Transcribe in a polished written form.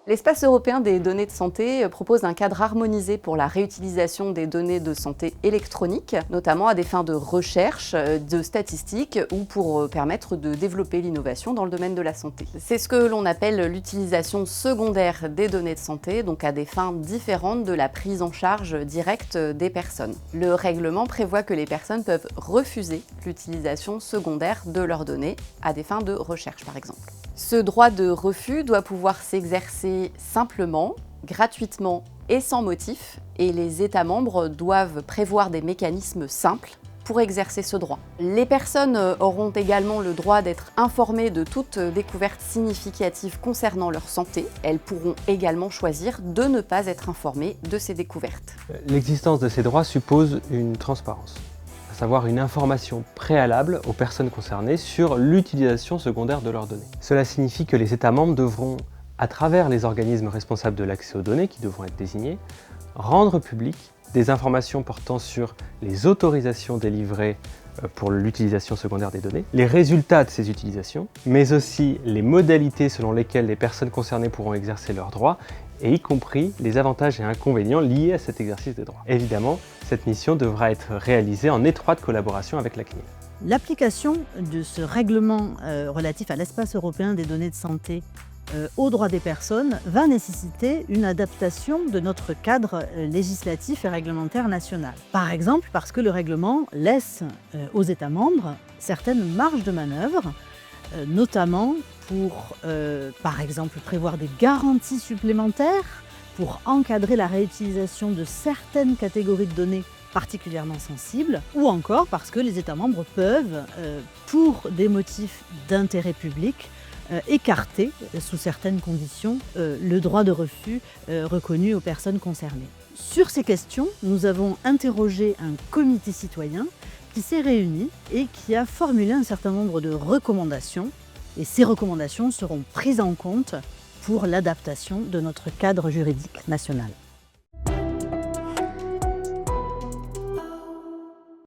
L'espace européen des données de santé propose un cadre harmonisé pour la réutilisation des données de santé électroniques, notamment à des fins de recherche, de statistiques ou pour permettre de développer l'innovation dans le domaine de la santé. C'est ce que l'on appelle l'utilisation secondaire des données de santé, donc à des fins différentes de la prise en charge directe des personnes. Le règlement prévoit que les personnes peuvent refuser l'utilisation secondaire de leurs données à des fins de recherche, par exemple. Ce droit de refus doit pouvoir s'exercer simplement, gratuitement et sans motif, et les États membres doivent prévoir des mécanismes simples pour exercer ce droit. Les personnes auront également le droit d'être informées de toute découverte significative concernant leur santé. Elles pourront également choisir de ne pas être informées de ces découvertes. L'existence de ces droits suppose une transparence, à savoir une information préalable aux personnes concernées sur l'utilisation secondaire de leurs données. Cela signifie que les États membres devront, à travers les organismes responsables de l'accès aux données qui devront être désignés, rendre public des informations portant sur les autorisations délivrées pour l'utilisation secondaire des données, les résultats de ces utilisations, mais aussi les modalités selon lesquelles les personnes concernées pourront exercer leurs droits, et y compris les avantages et inconvénients liés à cet exercice des droits. Évidemment, cette mission devra être réalisée en étroite collaboration avec la CNIL. L'application de ce règlement relatif à l'espace européen des données de santé aux droits des personnes va nécessiter une adaptation de notre cadre législatif et réglementaire national. Par exemple, parce que le règlement laisse aux États membres certaines marges de manœuvre, notamment pour, par exemple, prévoir des garanties supplémentaires pour encadrer la réutilisation de certaines catégories de données particulièrement sensibles, ou encore parce que les États membres peuvent, pour des motifs d'intérêt public, écarter, sous certaines conditions, le droit de refus reconnu aux personnes concernées. Sur ces questions, nous avons interrogé un comité citoyen qui s'est réuni et qui a formulé un certain nombre de recommandations. Et ces recommandations seront prises en compte pour l'adaptation de notre cadre juridique national.